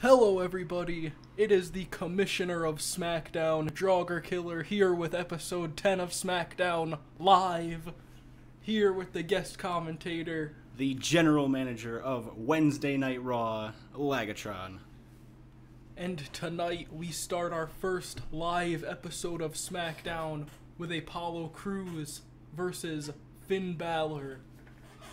Hello everybody, it is the Commissioner of SmackDown, DraugrKiller, here with episode 10 of SmackDown live, here with the guest commentator, the general manager of Wednesday Night Raw, Lagitron. And tonight we start our first live episode of SmackDown with Apollo Cruz versus Finn Balor.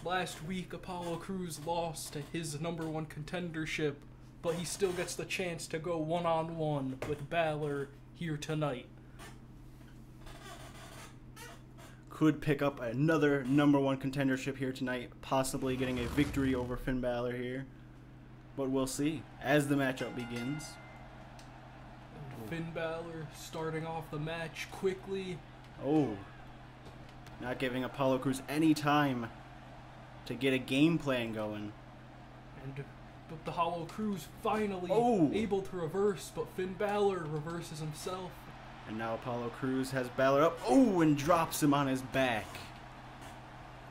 Last week Apollo Cruz lost his #1 contendership, but he still gets the chance to go one-on-one with Balor here tonight. Could pick up another #1 contendership here tonight, possibly getting a victory over Finn Balor here. But we'll see as the matchup begins. And Finn Balor starting off the match quickly. Oh, not giving Apollo Cruz any time to get a game plan going. But the Apollo Cruz finally able to reverse, but Finn Balor reverses himself. And now Apollo Cruz has Balor up, and drops him on his back.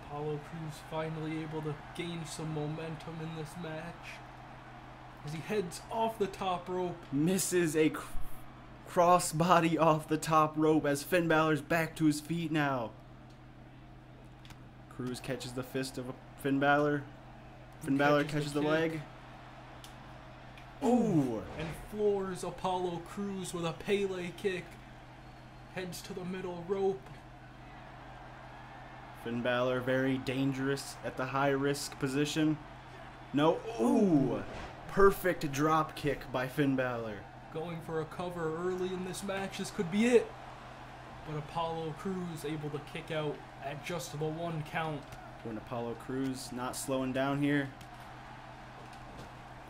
Apollo Cruz finally able to gain some momentum in this match as he heads off the top rope. Misses a crossbody off the top rope as Finn Balor's back to his feet now. Cruz catches the fist of Finn Balor. Finn Balor catches the leg. And floors Apollo Cruz with a Pele kick. Heads to the middle rope. Finn Balor very dangerous at the high risk position. No. Perfect drop kick by Finn Balor. Going for a cover early in this match. This could be it. But Apollo Cruz able to kick out at just the 1 count. When Apollo Cruz not slowing down here.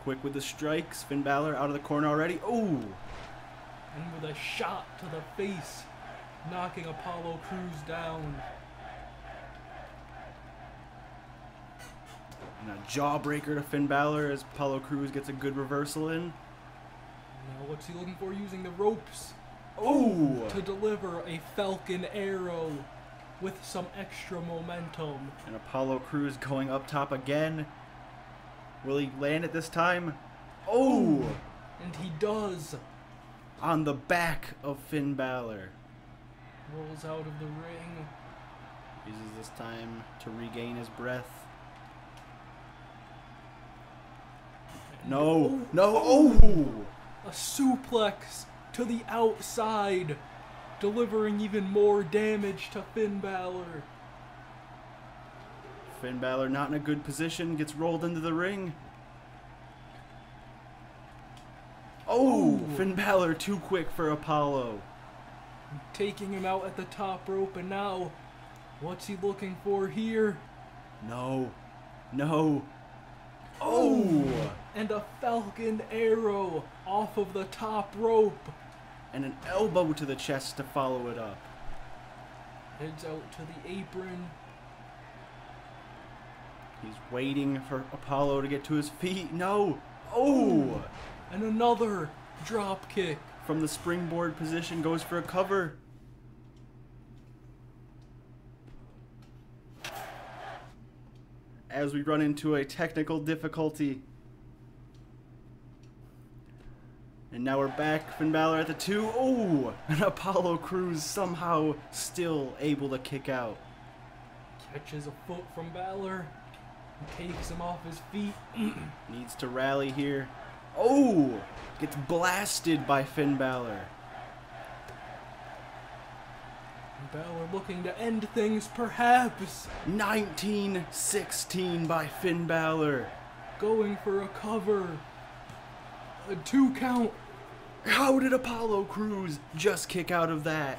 Quick with the strikes. Finn Balor out of the corner already. And with a shot to the face, knocking Apollo Cruz down. And a jawbreaker to Finn Balor as Apollo Cruz gets a good reversal in. Now what's he looking for? Using the ropes. To deliver a Falcon Arrow with some extra momentum. And Apollo Cruz going up top again. Will he land it this time? And he does. On the back of Finn Balor. Rolls out of the ring. Uses this time to regain his breath. No. A suplex to the outside, delivering even more damage to Finn Balor. Finn Balor not in a good position, gets rolled into the ring. Finn Balor too quick for Apollo. Taking him out at the top rope, and now, what's he looking for here? No. And a Falcon Arrow off of the top rope. And an elbow to the chest to follow it up. Heads out to the apron. He's waiting for Apollo to get to his feet. No. And another drop kick. From the springboard position, goes for a cover. As we run into a technical difficulty. And now we're back. Finn Balor at the 2. And Apollo Cruz somehow still able to kick out. Catches a foot from Balor. And takes him off his feet. Needs to rally here. Gets blasted by Finn Balor. Balor looking to end things, perhaps. 19-16 by Finn Balor. Going for a cover. A 2 count. How did Apollo Cruz just kick out of that?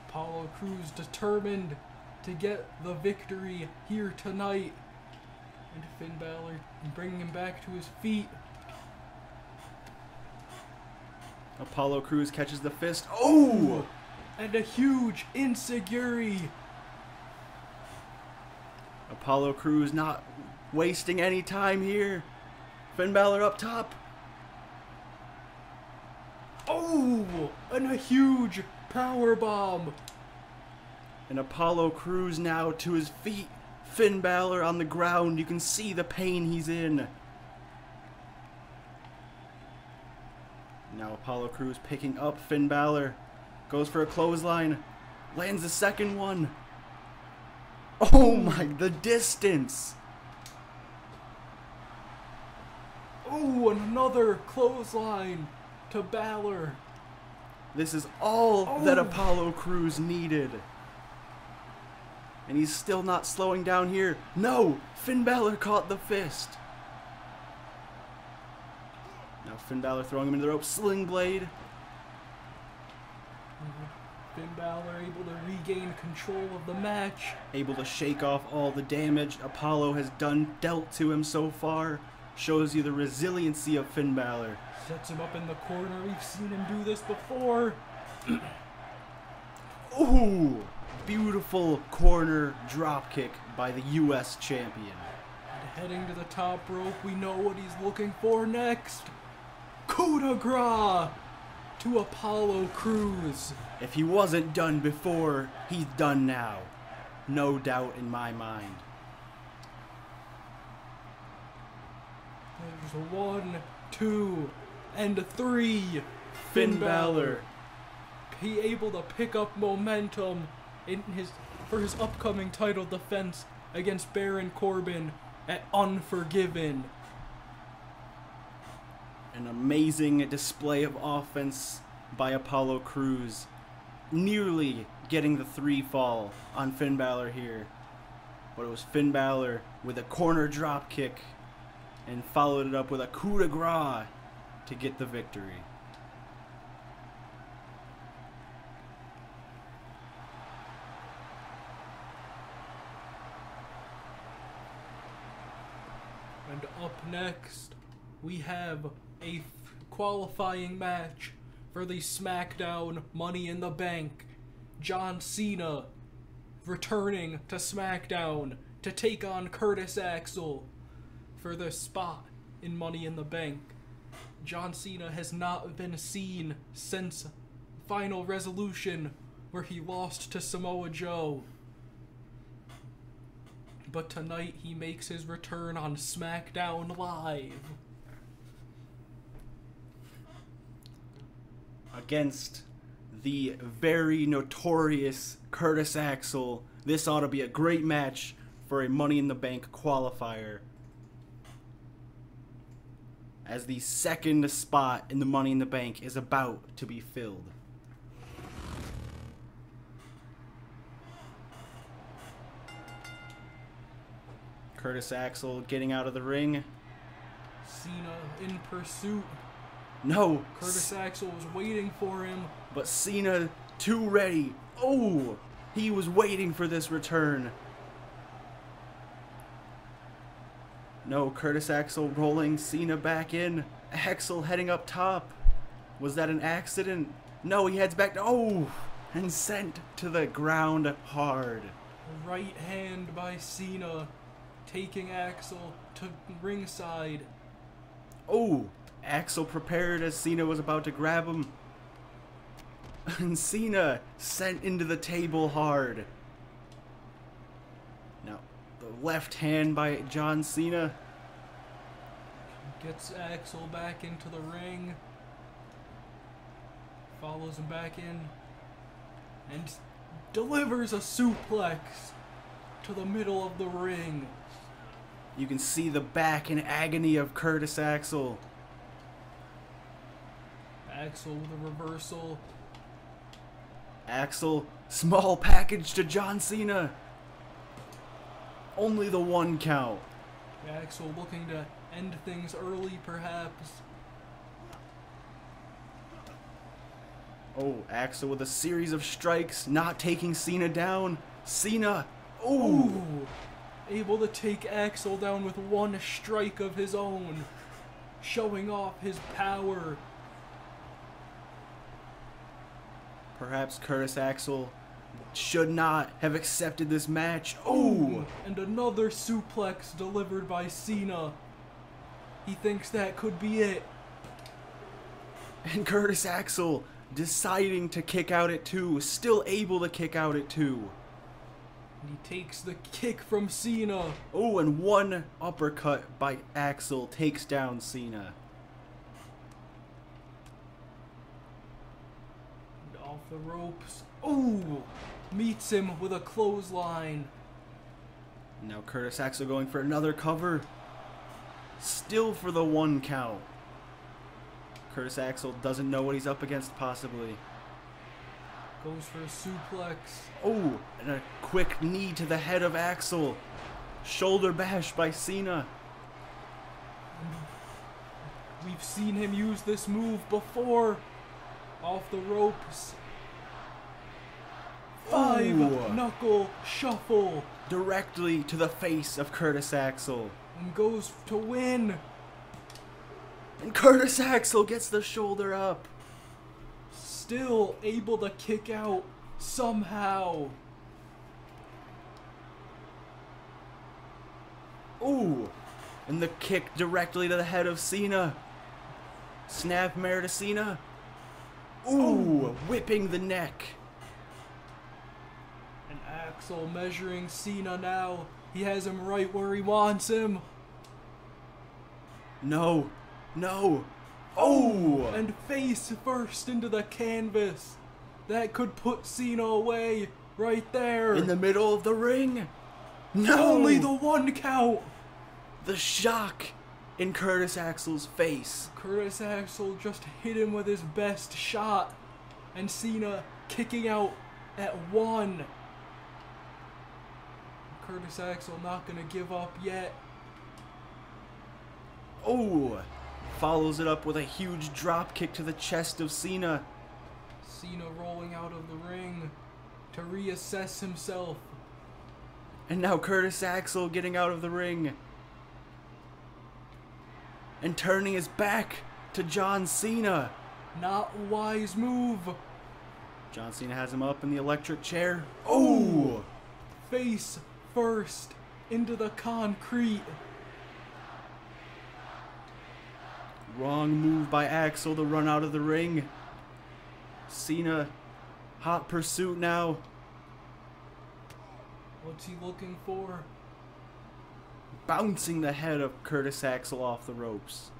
Apollo Cruz determined to get the victory here tonight. And Finn Balor bringing him back to his feet. Apollo Cruz catches the fist. And a huge enziguri. Apollo Cruz not wasting any time here. Finn Balor up top. And a huge power bomb. And Apollo Cruz now to his feet. Finn Balor on the ground. You can see the pain he's in. Now Apollo Crews picking up Finn Balor. Goes for a clothesline. Lands the second one. Oh my, the distance. Oh, another clothesline to Balor. This is all that Apollo Crews needed. And he's still not slowing down here. No! Finn Balor caught the fist. Now Finn Balor throwing him into the rope. Sling blade. Finn Balor able to regain control of the match. Able to shake off all the damage Apollo has dealt to him so far. Shows you the resiliency of Finn Balor. Sets him up in the corner. We've seen him do this before. Ooh! Beautiful corner dropkick by the U.S. champion. And heading to the top rope, we know what he's looking for next. Coup de grace to Apollo Crews. If he wasn't done before, he's done now. No doubt in my mind. There's 1, 2, and 3. Finn Balor. He able to pick up momentum for his upcoming title defense against Baron Corbin at Unforgiven. An amazing display of offense by Apollo Crews. Nearly getting the 3 fall on Finn Balor here. But it was Finn Balor with a corner drop kick and followed it up with a coup de grace to get the victory. And up next, we have a qualifying match for the SmackDown Money in the Bank. John Cena returning to SmackDown to take on Curtis Axel for the spot in Money in the Bank. John Cena has not been seen since Final Resolution, where he lost to Samoa Joe. But tonight he makes his return on SmackDown Live. Against the very notorious Curtis Axel. This ought to be a great match for a Money in the Bank qualifier, as the second spot in the Money in the Bank is about to be filled. Curtis Axel getting out of the ring. Cena in pursuit. No! Curtis Axel was waiting for him. But Cena too ready. Oh! He was waiting for this return. No, Curtis Axel rolling Cena back in. Axel heading up top. Was that an accident? No, he heads back. Oh! And sent to the ground hard. Right hand by Cena, taking Axel to ringside. Oh! Axel prepared as Cena was about to grab him. And Cena sent into the table hard. Now, the left hand by John Cena. Gets Axel back into the ring. Follows him back in. And delivers a suplex to the middle of the ring. You can see the back in agony of Curtis Axel. Axel with a reversal. Axel, small package to John Cena. Only the 1 count. Axel looking to end things early, perhaps. Oh, Axel with a series of strikes, not taking Cena down. Cena, ooh, able to take Axel down with 1 strike of his own, showing off his power. Perhaps Curtis Axel should not have accepted this match. Oh! And another suplex delivered by Cena. He thinks that could be it. And Curtis Axel deciding to kick out at 2. Still able to kick out at 2. And he takes the kick from Cena. Oh, and 1 uppercut by Axel takes down Cena. the ropes. Ooh! Meets him with a clothesline. Now Curtis Axel going for another cover. Still for the 1 count. Curtis Axel doesn't know what he's up against possibly. Goes for a suplex. Oh, and a quick knee to the head of Axel. Shoulder bash by Cena. We've seen him use this move before. Off the ropes. 5-knuckle shuffle. Directly to the face of Curtis Axel. And goes to win. And Curtis Axel gets the shoulder up. Still able to kick out somehow. Ooh. And the kick directly to the head of Cena. Snapmare to Cena. Ooh. Whipping the neck. And Axel measuring Cena now. He has him right where he wants him. No. No. Oh! And face first into the canvas. That could put Cena away right there. In the middle of the ring. No! Only the 1 count. The shock in Curtis Axel's face. Curtis Axel just hit him with his best shot. And Cena kicking out at 1. Curtis Axel not gonna give up yet. Oh! Follows it up with a huge drop kick to the chest of Cena. Cena rolling out of the ring to reassess himself. And now Curtis Axel getting out of the ring. And turning his back to John Cena. Not a wise move. John Cena has him up in the electric chair. Oh! Face first into the concrete. Wrong move by Axel to run out of the ring. Cena, hot pursuit now. What's he looking for? Bouncing the head of Curtis Axel off the ropes.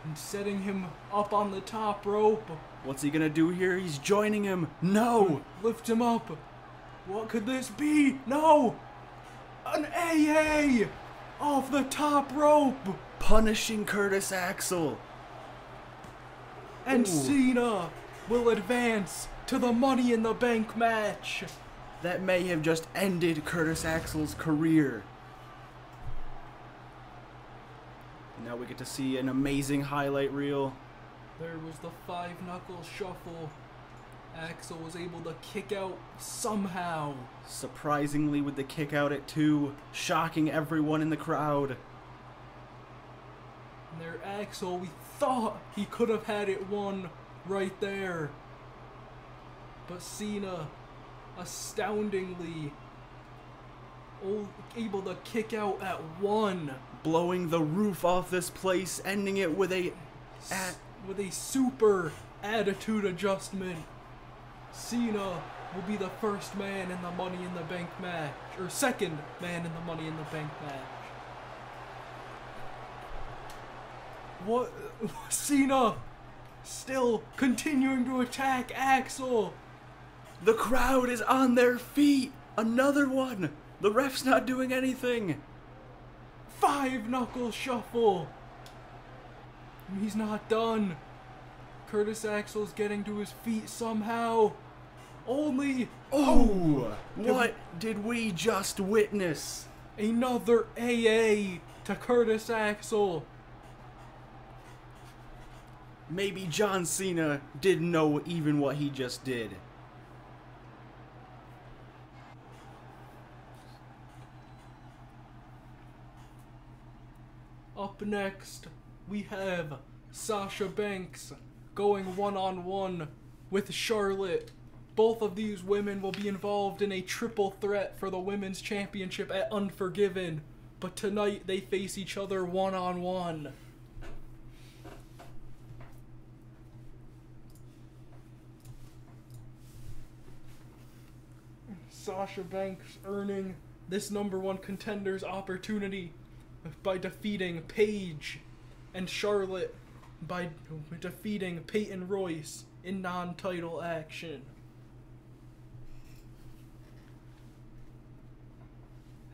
And setting him up on the top rope. What's he gonna do here? He's joining him. No! Lift him up. What could this be? No! An AA! Off the top rope! Punishing Curtis Axel. And Ooh. Cena will advance to the Money in the Bank match. That may have just ended Curtis Axel's career. Now we get to see an amazing highlight reel. There was the 5-knuckle shuffle. Axel was able to kick out somehow. Surprisingly with the kick out at 2, shocking everyone in the crowd. And there Axel, we thought he could have had it won right there. But Cena, astoundingly able to kick out at 1. Blowing the roof off this place, ending it with a super attitude adjustment. Cena will be the first man in the Money in the Bank match, or second man in the Money in the Bank match. What? Cena still continuing to attack Axel. The crowd is on their feet. Another one. The ref's not doing anything. 5-knuckle shuffle. He's not done. Curtis Axel's getting to his feet somehow. Only... Oh! What did we just witness? Another AA to Curtis Axel. Maybe John Cena didn't know even what he just did. Up next, we have Sasha Banks going one-on-one with Charlotte. Both of these women will be involved in a triple threat for the Women's Championship at Unforgiven. But tonight, they face each other one-on-one. Sasha Banks earning this #1 contender's opportunity by defeating Paige, and Charlotte by defeating Peyton Royce in non-title action.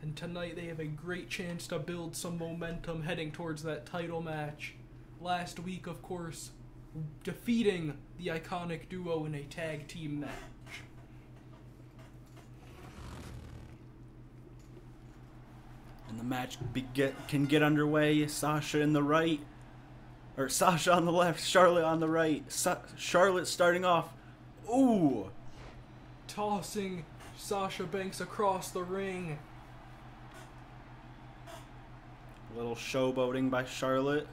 And tonight they have a great chance to build some momentum heading towards that title match. Last week, of course, defeating the iconic duo in a tag team match. And the match can get underway. Sasha in the right, or Sasha on the left, Charlotte on the right. Charlotte starting off. Ooh! Tossing Sasha Banks across the ring. A little showboating by Charlotte.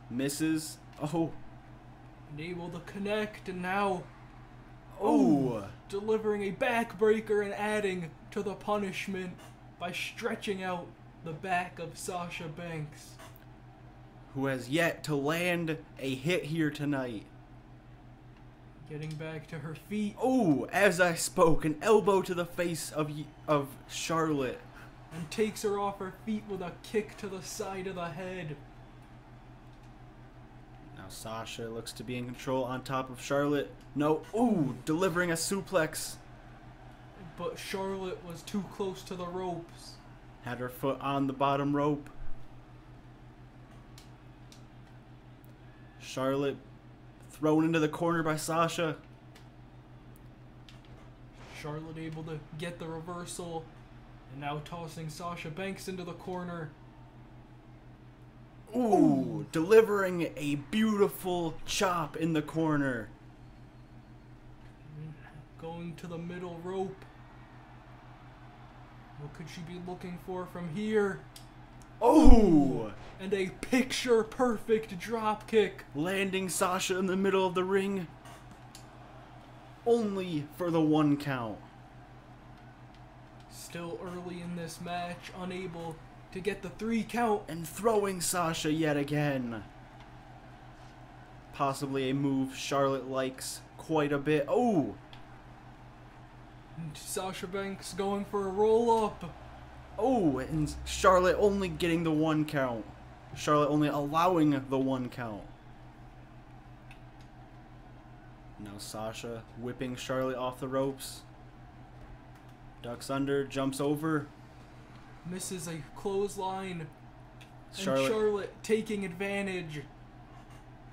Misses. Oh. And able to connect, and now Oh. delivering a backbreaker and adding to the punishment by stretching out the back of Sasha Banks, who has yet to land a hit here tonight. getting back to her feet. Oh, as I spoke, an elbow to the face of Charlotte. And takes her off her feet with a kick to the side of the head. Now Sasha looks to be in control on top of Charlotte. No, ooh, delivering a suplex. But Charlotte was too close to the ropes. Had her foot on the bottom rope. Charlotte thrown into the corner by Sasha. Charlotte able to get the reversal. And now tossing Sasha Banks into the corner. Ooh, delivering a beautiful chop in the corner. Going to the middle rope. What could she be looking for from here? Oh! And a picture-perfect drop kick. Landing Sasha in the middle of the ring. Only for the 1 count. Still early in this match, unable to get the 3 count. And throwing Sasha yet again. Possibly a move Charlotte likes quite a bit. Oh! And Sasha Banks going for a roll-up. Oh, and Charlotte only getting the 1 count. Charlotte only allowing the 1 count. Now Sasha whipping Charlotte off the ropes. Ducks under, jumps over. Misses a clothesline. Charlotte, and Charlotte taking advantage.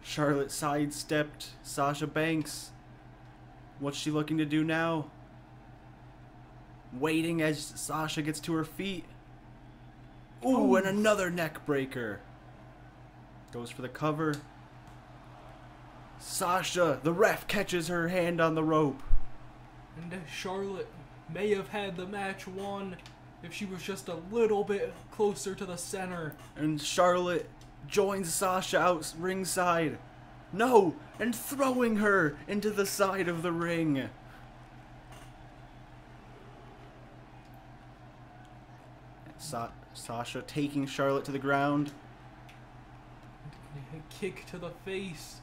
Charlotte sidestepped Sasha Banks. What's she looking to do now? Waiting as Sasha gets to her feet. Ooh, and another neck breaker. Goes for the cover. Sasha, the ref, catches her hand on the rope. And Charlotte may have had the match won if she was just a little bit closer to the center. And Charlotte joins Sasha out ringside. No, and throwing her into the side of the ring. Sasha taking Charlotte to the ground. A kick to the face.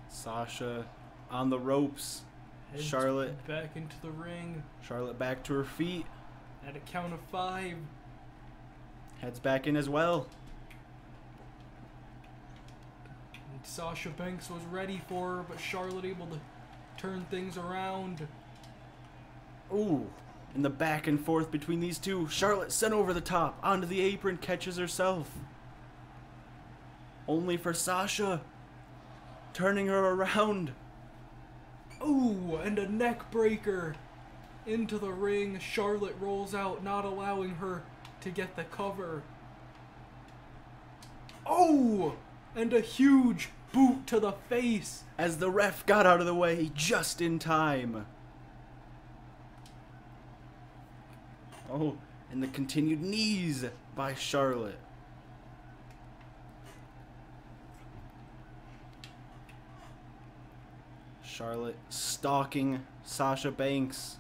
Sasha on the ropes. Heads Charlotte back into the ring. Charlotte back to her feet. At a count of 5. Heads back in as well. And Sasha Banks was ready for her, but Charlotte able to turn things around. Ooh, in the back and forth between these two. Charlotte sent over the top, onto the apron, catches herself. Only for Sasha. Turning her around. Ooh, and a neck breaker. Into the ring, Charlotte rolls out, not allowing her to get the cover. Oh, and a huge boot to the face. As the ref got out of the way just in time. Oh, and the continued knees by Charlotte. Charlotte stalking Sasha Banks.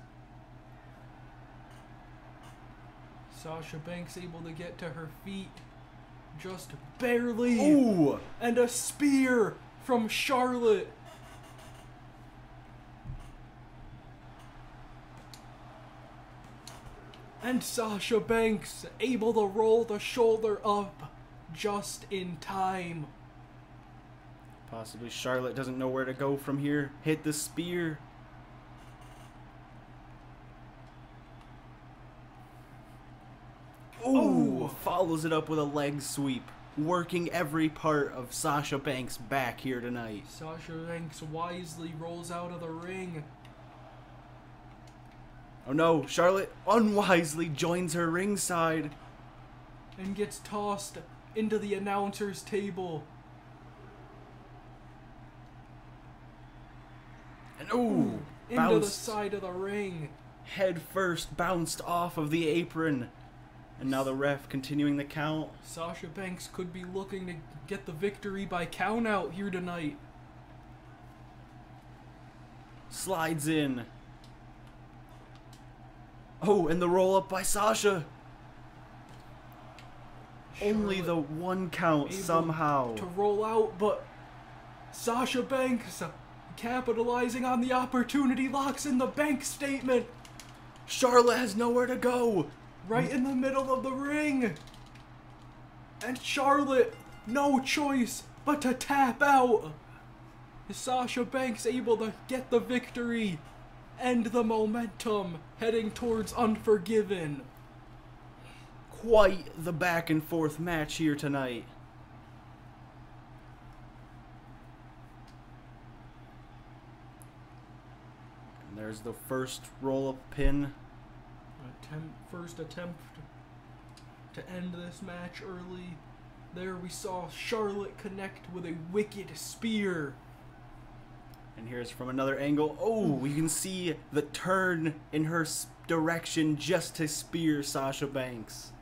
Sasha Banks able to get to her feet. Just barely. Ooh! And a spear from Charlotte. And Sasha Banks able to roll the shoulder up just in time. Possibly Charlotte doesn't know where to go from here. Hit the spear. Ooh, follows it up with a leg sweep. Working every part of Sasha Banks' back here tonight. Sasha Banks wisely rolls out of the ring. Oh no, Charlotte unwisely joins her ringside. And gets tossed into the announcer's table. And ooh, into the side of the ring. Head first bounced off of the apron. And now the ref continuing the count. Sasha Banks could be looking to get the victory by count out here tonight. Slides in. Oh, and the roll up by Sasha. Only the one count somehow. To roll out, but Sasha Banks capitalizing on the opportunity locks in the bank statement. Charlotte has nowhere to go. Right in the middle of the ring. And Charlotte, no choice but to tap out. Is Sasha Banks able to get the victory? End the momentum heading towards Unforgiven. Quite the back and forth match here tonight. And there's the first roll-up pin. First attempt to end this match early. There we saw Charlotte connect with a wicked spear. And here's from another angle. Oh, we can see the turn in her direction just to spear Sasha Banks.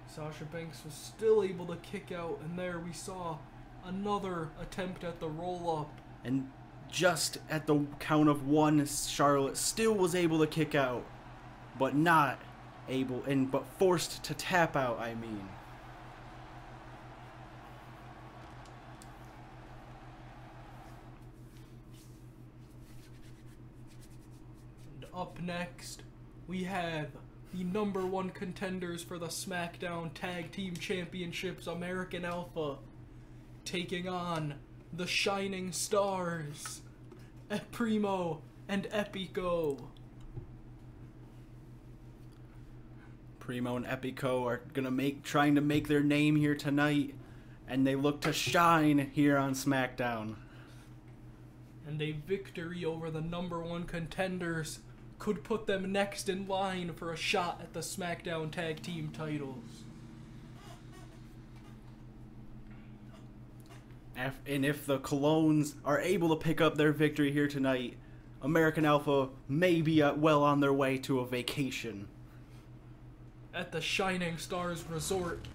Sasha Banks was still able to kick out, and there we saw another attempt at the roll-up. And just at the count of one, Charlotte still was able to kick out. But not able, but forced to tap out, I mean. And up next, we have the #1 contenders for the SmackDown Tag Team Championships, American Alpha, taking on the Shining Stars, Primo and Epico. Primo and Epico are trying to make their name here tonight, and they look to shine here on SmackDown. And a victory over the #1 contenders could put them next in line for a shot at the SmackDown Tag Team titles. And if the Colognes are able to pick up their victory here tonight, American Alpha may be well on their way to a vacation. At the Shining Stars Resort.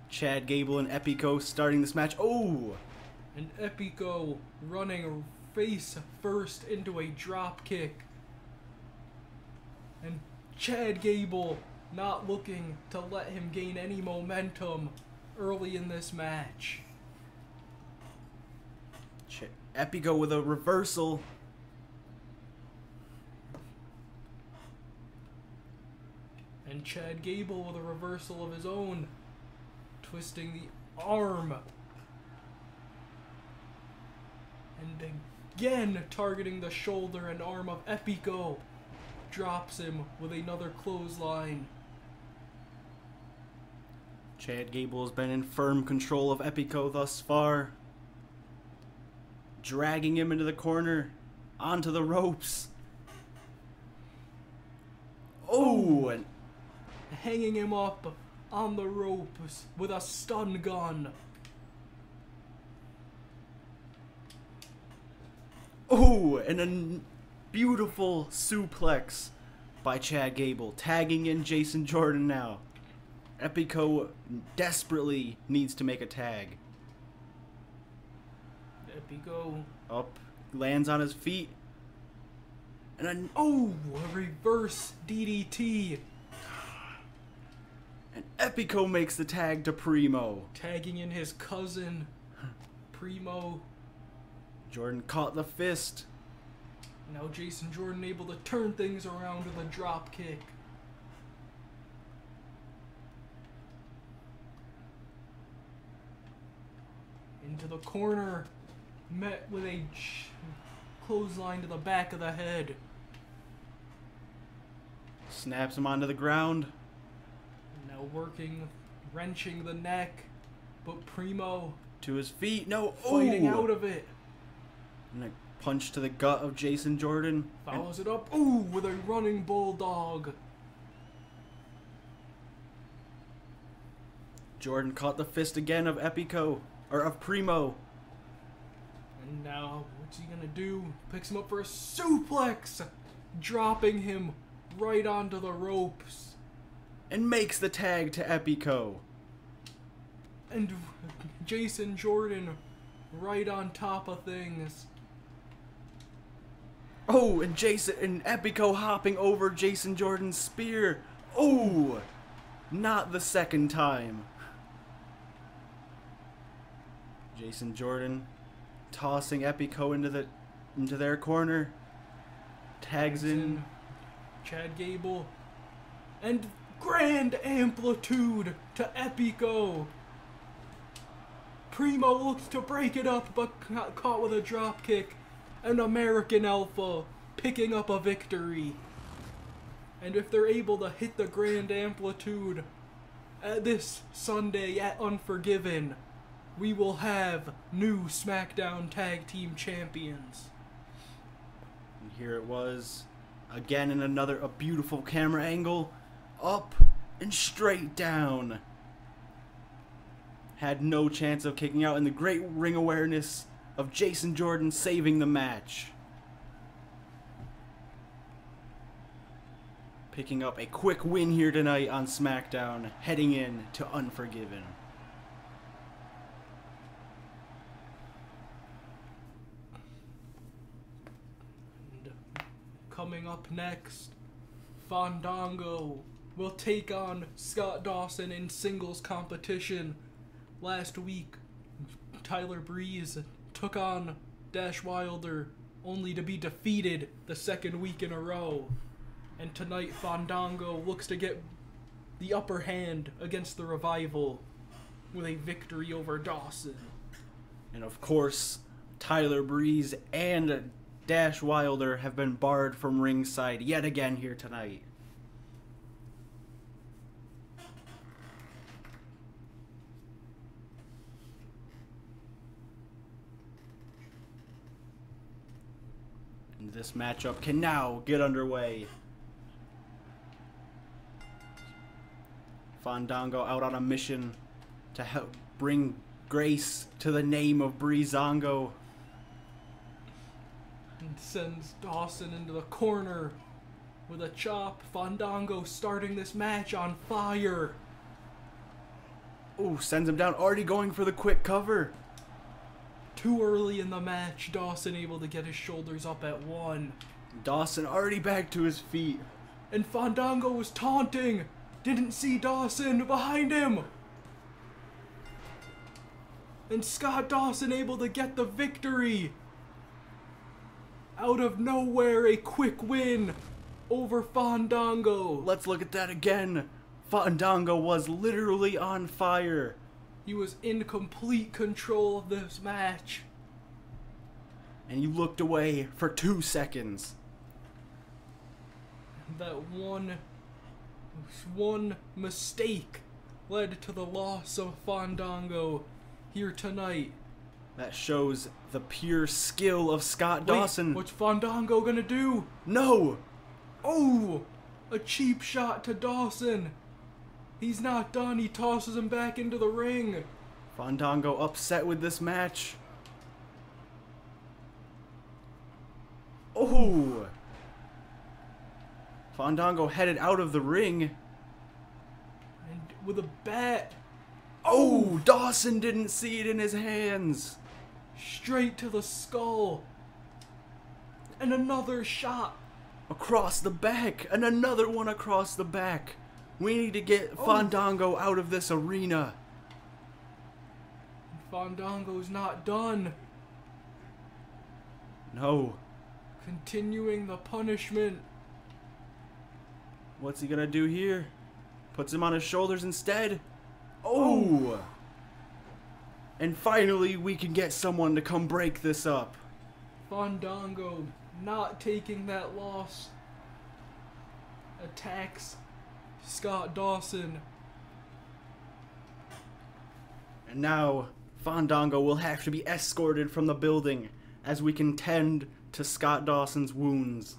Chad Gable and Epico starting this match. Oh! And Epico running face first into a drop kick. And Chad Gable not looking to let him gain any momentum early in this match. Epico with a reversal. And Chad Gable with a reversal of his own, twisting the arm. And again targeting the shoulder and arm of Epico. Drops him with another clothesline. Chad Gable has been in firm control of Epico thus far. Dragging him into the corner, onto the ropes. Oh, and hanging him up on the ropes with a stun gun. oh, and a beautiful suplex by Chad Gable, tagging in Jason Jordan now. Epico desperately needs to make a tag. Epico Up, lands on his feet. And a reverse DDT. And Epico makes the tag to Primo. Tagging in his cousin, Primo. Jordan caught the fist. Now Jason Jordan able to turn things around with a drop kick. Into the corner, met with a clothesline to the back of the head. Snaps him onto the ground. Now working, wrenching the neck, but Primo To his feet. No. fighting Ooh. out of it. And a punch to the gut of Jason Jordan. Follows it up. Ooh, with a running bulldog. Jordan caught the fist again of Epico. Or of Primo. And now, what's he gonna do? Picks him up for a suplex, dropping him right onto the ropes. And makes the tag to Epico. And Jason Jordan right on top of things. Oh, and Epico hopping over Jason Jordan's spear. Oh, not the second time. Jason Jordan tossing Epico into their corner. Tags in Chad Gable. And grand amplitude to Epico. Primo looks to break it up, but got caught with a drop kick. An American Alpha picking up a victory. And if they're able to hit the grand amplitude this Sunday at Unforgiven, we will have new SmackDown Tag Team Champions. And here it was, again in a beautiful camera angle, up and straight down. Had no chance of kicking out, and the great ring awareness of Jason Jordan saving the match. Picking up a quick win here tonight on SmackDown, heading in to Unforgiven. Coming up next, Fandango will take on Scott Dawson in singles competition. Last week, Tyler Breeze took on Dash Wilder, only to be defeated the second week in a row. And tonight, Fandango looks to get the upper hand against the Revival with a victory over Dawson. And of course, Tyler Breeze and Dash Wilder have been barred from ringside yet again here tonight. And this matchup can now get underway. Fandango out on a mission to help bring grace to the name of Breezango. And sends Dawson into the corner with a chop. Fandango starting this match on fire. Ooh, sends him down, already going for the quick cover. Too early in the match, Dawson able to get his shoulders up at one. Dawson already back to his feet. And Fandango was taunting. Didn't see Dawson behind him. And Scott Dawson able to get the victory. Out of nowhere, a quick win over Fandango. Let's look at that again. Fandango was literally on fire. He was in complete control of this match. And you looked away for 2 seconds. That one mistake led to the loss of Fandango here tonight. That shows the pure skill of Scott Dawson. What's Fandango gonna do? No! Oh! A cheap shot to Dawson. He's not done. He tosses him back into the ring. Fandango upset with this match. Oh! Fandango headed out of the ring. And with a bat. Oh! Dawson didn't see it in his hands. Straight to the skull. And another shot. Across the back. And another one across the back. We need to get Fandango out of this arena. Fandango's not done. No. Continuing the punishment. What's he gonna do here? Puts him on his shoulders instead. Oh! And finally, we can get someone to come break this up. Fandango not taking that loss. Attacks Scott Dawson. And now, Fandango will have to be escorted from the building as we can tend to Scott Dawson's wounds.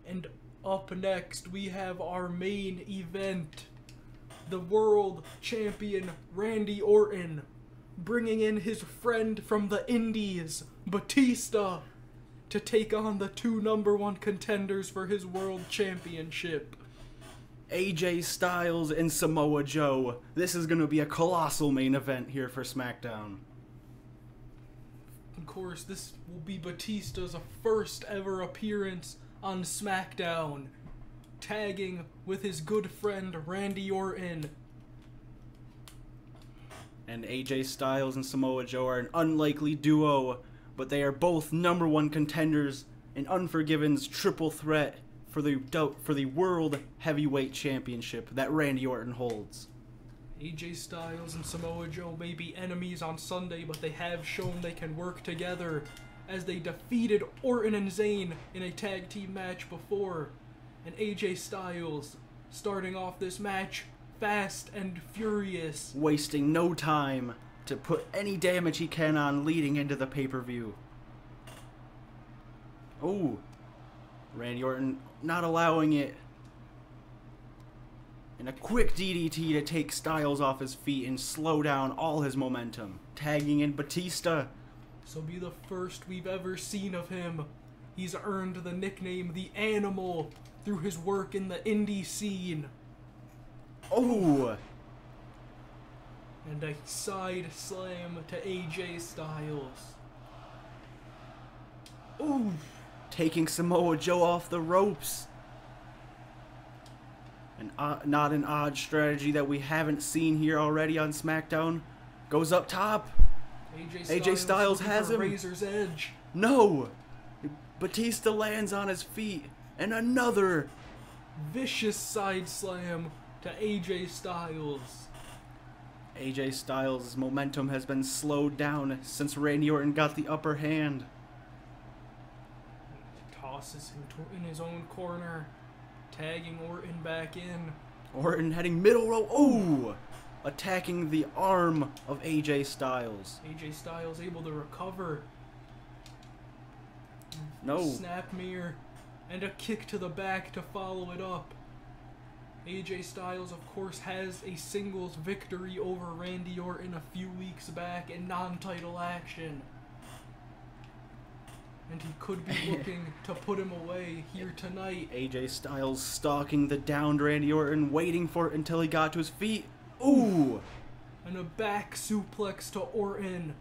And up next, we have our main event. The world champion Randy Orton bringing in his friend from the Indies, Batista, to take on the two #1 contenders for his world championship. AJ Styles and Samoa Joe. This is going to be a colossal main event here for SmackDown. Of course, this will be Batista's first ever appearance on SmackDown, tagging with his good friend Randy Orton. And AJ Styles and Samoa Joe are an unlikely duo, but they are both #1 contenders in Unforgiven's triple threat for the World Heavyweight Championship that Randy Orton holds. AJ Styles and Samoa Joe may be enemies on Sunday, but they have shown they can work together, as they defeated Orton and Zayn in a tag team match before. And AJ Styles starting off this match fast and furious, wasting no time to put any damage he can on leading into the pay-per-view. Oh, Randy Orton not allowing it. And a quick DDT to take Styles off his feet and slow down all his momentum. Tagging in Batista. This will be the first we've ever seen of him. He's earned the nickname The Animal through his work in the indie scene. Oh! And a side slam to AJ Styles. Ooh! Taking Samoa Joe off the ropes. Not an odd strategy that we haven't seen here already on SmackDown. Goes up top. AJ Styles has him. Razor's Edge. No! Batista lands on his feet. And another vicious side slam to AJ Styles. AJ Styles' momentum has been slowed down since Randy Orton got the upper hand. Tosses him in his own corner, tagging Orton back in. Orton heading middle row. Oh! Attacking the arm of AJ Styles. AJ Styles able to recover. No. Snap mirror and a kick to the back to follow it up. AJ Styles, of course, has a singles victory over Randy Orton a few weeks back in non-title action. And he could be looking to put him away here tonight. AJ Styles stalking the downed Randy Orton, waiting for it until he got to his feet. Ooh! And a back suplex to Orton.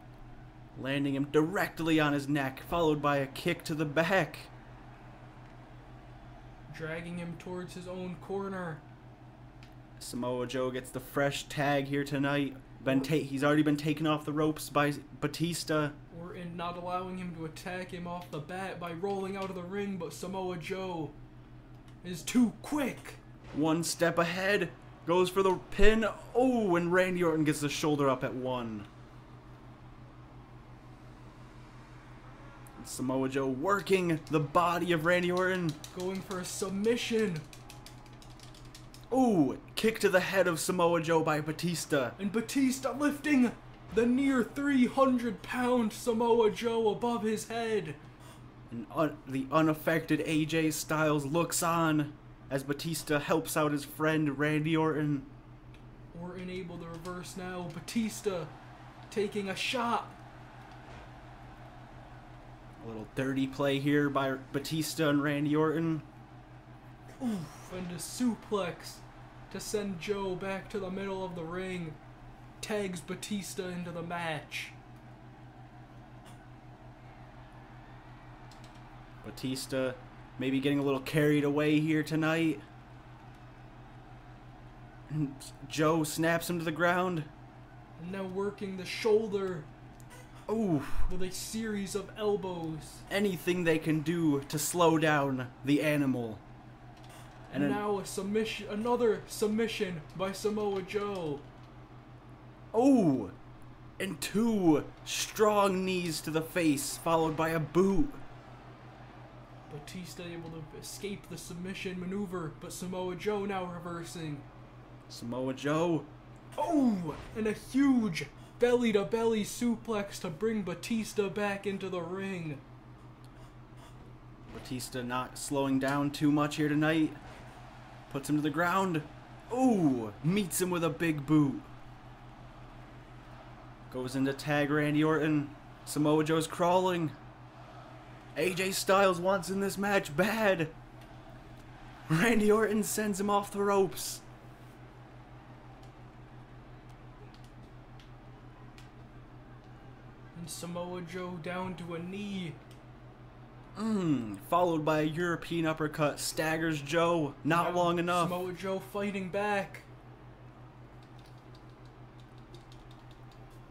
Landing him directly on his neck, followed by a kick to the back. Dragging him towards his own corner. Samoa Joe gets the fresh tag here tonight. He's already been taken off the ropes by Batista. Orton not allowing him to attack him off the bat by rolling out of the ring, but Samoa Joe is too quick. One step ahead, goes for the pin. Oh, and Randy Orton gets the shoulder up at 1. Samoa Joe working the body of Randy Orton. Going for a submission. Ooh, kick to the head of Samoa Joe by Batista. And Batista lifting the near 300-pound Samoa Joe above his head. And the unaffected AJ Styles looks on as Batista helps out his friend Randy Orton. Orton able to reverse now. Batista taking a shot. A little dirty play here by Batista and Randy Orton. Oof, and a suplex to send Joe back to the middle of the ring. Tags Batista into the match. Batista maybe getting a little carried away here tonight. And Joe snaps him to the ground. And now working the shoulder Ooh. With a series of elbows. Anything they can do to slow down the animal. And now a submission, another submission by Samoa Joe. Oh! And 2 strong knees to the face, followed by a boot. Batista able to escape the submission maneuver, but Samoa Joe now reversing. Samoa Joe. Oh! And a huge belly-to-belly suplex to bring Batista back into the ring. Batista not slowing down too much here tonight. Puts him to the ground. Ooh! Meets him with a big boot. Goes into tag Randy Orton. Samoa Joe's crawling. AJ Styles wants in this match bad. Randy Orton sends him off the ropes. And Samoa Joe down to a knee. Followed by a European uppercut. Staggers Joe. Not Now long enough. Samoa Joe fighting back.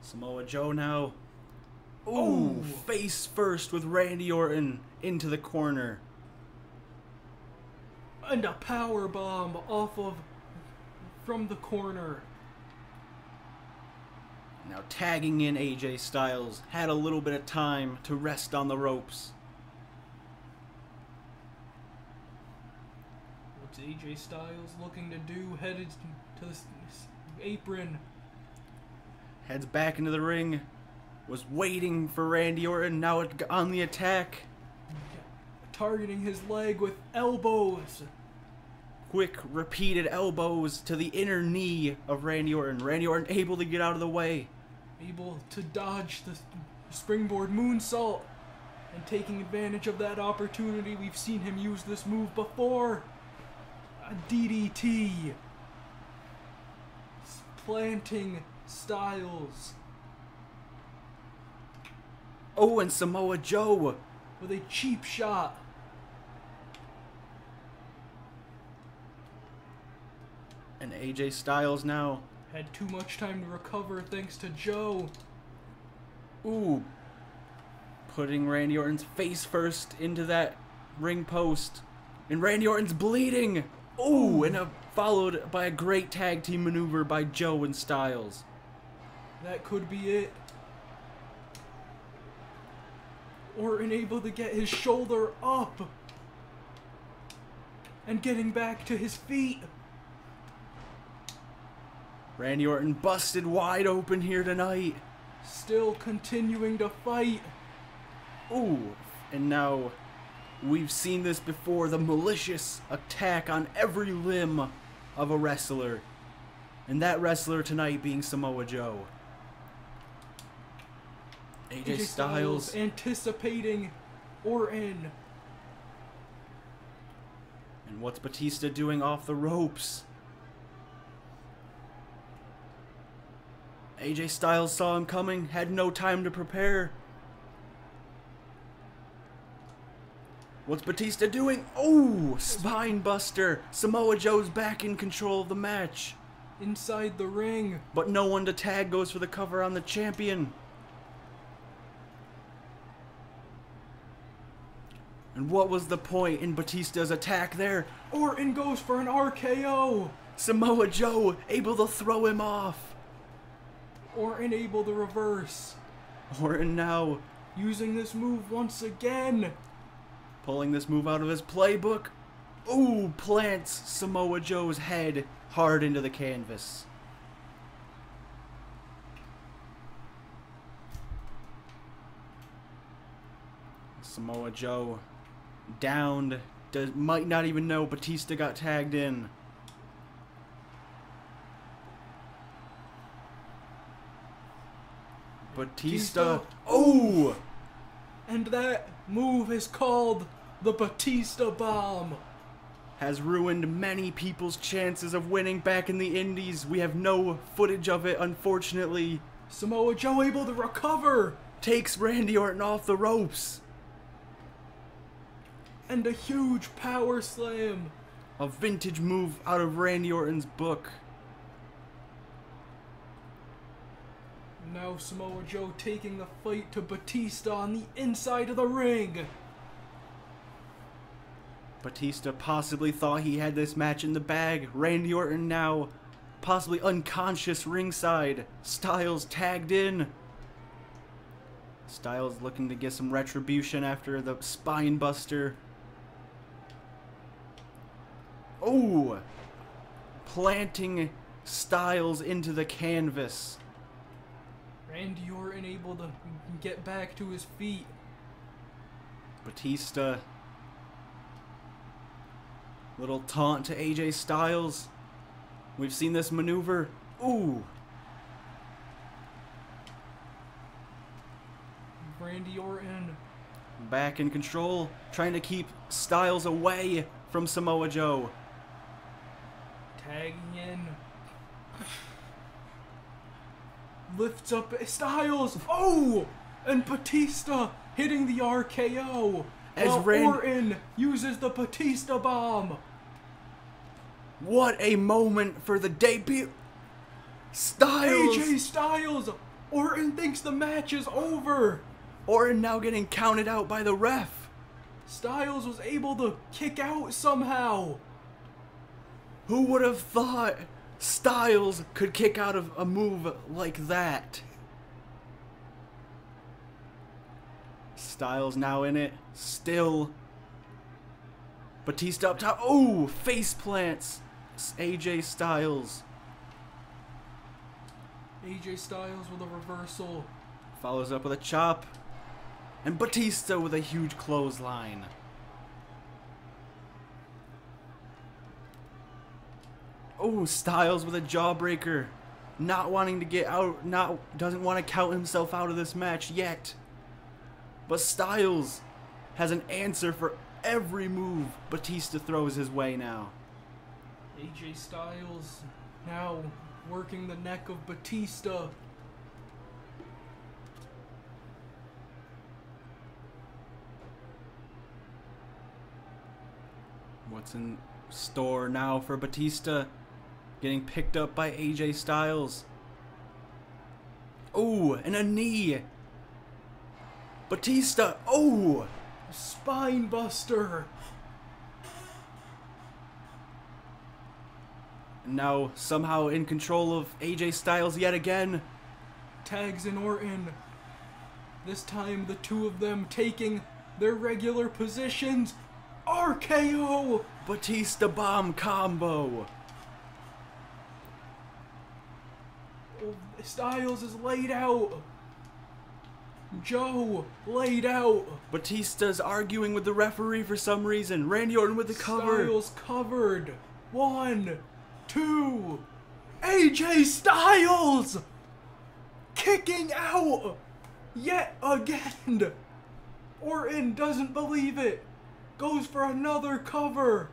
Samoa Joe now. Ooh, face first with Randy Orton into the corner. And a power bomb from the corner. Now tagging in AJ Styles. Had a little bit of time to rest on the ropes. What's AJ Styles looking to do? Headed to the apron. Heads back into the ring. Was waiting for Randy Orton. Now on the attack. Targeting his leg with elbows. Quick, repeated elbows to the inner knee of Randy Orton. Randy Orton able to get out of the way. Able to dodge the springboard moonsault. And taking advantage of that opportunity, we've seen him use this move before. A DDT. Planting Styles. Oh, and Samoa Joe. With a cheap shot. And AJ Styles now. Had too much time to recover thanks to Joe. Ooh. Putting Randy Orton's face first into that ring post. And Randy Orton's bleeding. Ooh, and followed by a great tag team maneuver by Joe and Styles. That could be it. Orton able to get his shoulder up. And getting back to his feet. Randy Orton busted wide open here tonight. Still continuing to fight. Ooh, and now we've seen this before, the malicious attack on every limb of a wrestler. And that wrestler tonight being Samoa Joe. AJ Styles anticipating Orton. And what's Batista doing off the ropes? AJ Styles saw him coming, had no time to prepare. What's Batista doing? Oh, spine buster. Samoa Joe's back in control of the match. Inside the ring. But no one to tag, goes for the cover on the champion. And what was the point in Batista's attack there? Orton goes for an RKO. Samoa Joe able to throw him off. Orton able to reverse. Orton now using this move once again. Pulling this move out of his playbook. Ooh, plants Samoa Joe's head hard into the canvas. Samoa Joe downed. Might not even know Batista got tagged in. Batista. Oh! And that move is called the Batista Bomb. Has ruined many people's chances of winning back in the Indies. We have no footage of it, unfortunately. Samoa Joe able to recover. Takes Randy Orton off the ropes. And a huge power slam. A vintage move out of Randy Orton's book. Now Samoa Joe taking the fight to Batista on the inside of the ring. Batista possibly thought he had this match in the bag. Randy Orton now possibly unconscious ringside. Styles tagged in. Styles looking to get some retribution after the spine buster. Oh! Planting Styles into the canvas. Randy Orton able to get back to his feet. Batista. Little taunt to AJ Styles. We've seen this maneuver. Ooh. Randy Orton. Back in control. Trying to keep Styles away from Samoa Joe. Tagging in. Lifts up Styles. Oh! And Batista hitting the RKO. As Orton uses the Batista bomb. What a moment for the debut. Styles. AJ Styles. Orton thinks the match is over. Orton now getting counted out by the ref. Styles was able to kick out somehow. Who would have thought Styles could kick out of a move like that? Styles now in it. Still. Batista up top. Oh, face plants. AJ Styles. AJ Styles with a reversal. Follows up with a chop. And Batista with a huge clothesline. Oh, Styles with a jawbreaker. Not wanting to get out. Doesn't want to count himself out of this match yet. But Styles has an answer for every move Batista throws his way now. AJ Styles now working the neck of Batista. What's in store now for Batista? Getting picked up by AJ Styles. Oh, and a knee. Batista. Oh, Spine buster. And now somehow in control of AJ Styles yet again. Tags in Orton. This time the two of them taking their regular positions. RKO. Batista bomb combo. Styles is laid out. Joe laid out. Batista's arguing with the referee for some reason. Randy Orton with the cover. Styles covered. 1, 2. AJ Styles kicking out yet again. Orton doesn't believe it. Goes for another cover.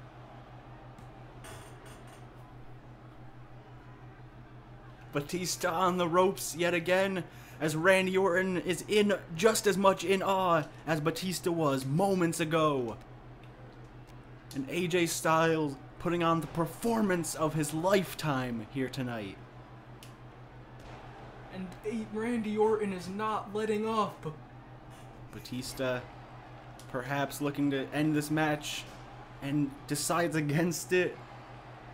Batista on the ropes yet again, as Randy Orton is in just as much in awe as Batista was moments ago. And AJ Styles putting on the performance of his lifetime here tonight. And Randy Orton is not letting up. Batista perhaps looking to end this match and decides against it.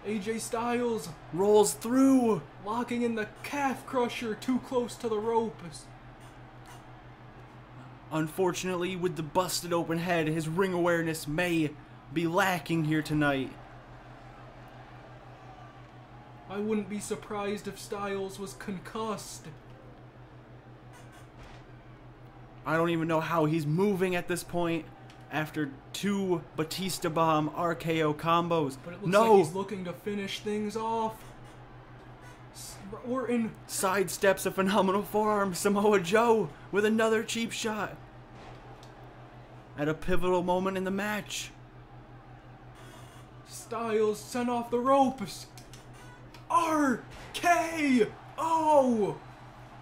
AJ Styles rolls through, locking in the calf crusher too close to the ropes. Unfortunately, with the busted open head, his ring awareness may be lacking here tonight. I wouldn't be surprised if Styles was concussed. I don't even know how he's moving at this point after 2 Batista bomb RKO combos. But it looks like he's looking to finish things off. Orton sidesteps a phenomenal forearm. Samoa Joe with another cheap shot at a pivotal moment in the match. Styles sent off the ropes. RKO!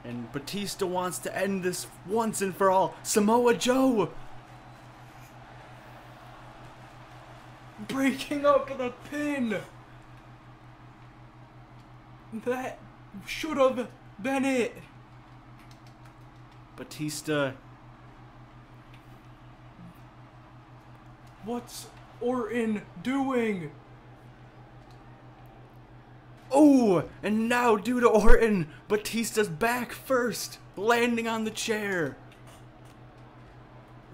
And Batista wants to end this once and for all. Samoa Joe breaking up the pin. That should have been it. Batista. What's Orton doing? Oh, and now due to Orton, Batista's back first, landing on the chair.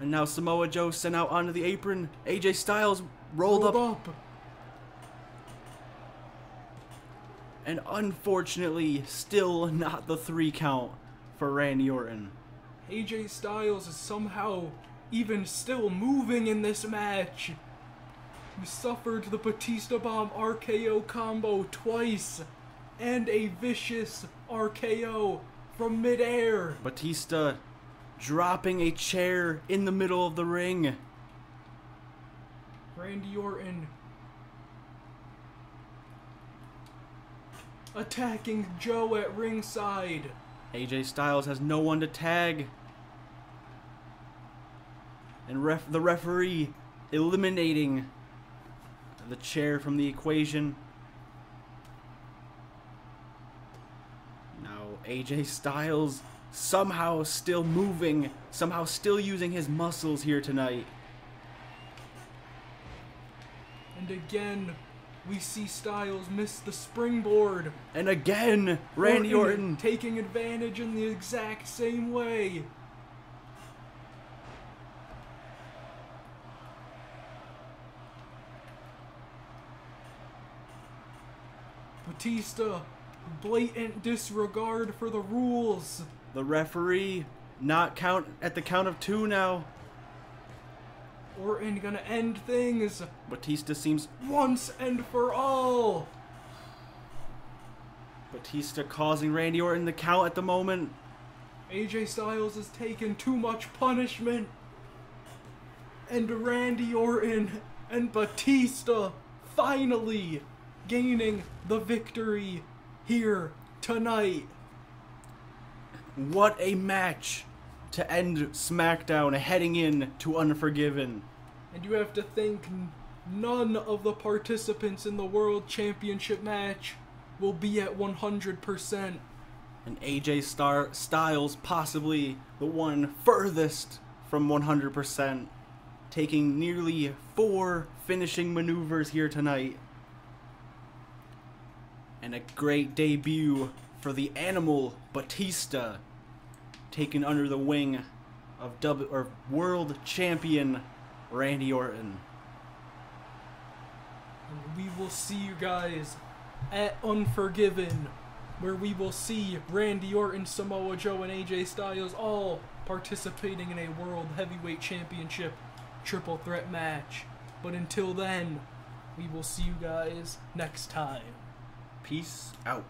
And now Samoa Joe sent out onto the apron. AJ Styles rolled up. And unfortunately, still not the 3 count for Randy Orton. AJ Styles is somehow even still moving in this match. He suffered the Batista Bomb RKO combo twice and a vicious RKO from midair. Batista dropping a chair in the middle of the ring. Randy Orton attacking Joe at ringside. AJ Styles has no one to tag. And the referee eliminating the chair from the equation. Now AJ Styles somehow still moving, somehow still using his muscles here tonight. And again, we see Styles miss the springboard. And again, Randy Orton taking advantage in the exact same way. Batista, blatant disregard for the rules. The referee not count at the count of 2 now. Orton gonna end things. Batista seems once and for all. Batista causing Randy Orton the count at the moment. AJ Styles has taken too much punishment. And Randy Orton and Batista finally gaining the victory here tonight. What a match to end SmackDown heading in to Unforgiven. And you have to think none of the participants in the World Championship match will be at 100%. And AJ Styles possibly the one furthest from 100%, taking nearly 4 finishing maneuvers here tonight. And a great debut for the Animal Batista, taken under the wing of World Champion Randy Orton. And we will see you guys at Unforgiven, where we will see Randy Orton, Samoa Joe, and AJ Styles all participating in a World Heavyweight Championship triple threat match. But until then, we will see you guys next time. Peace out.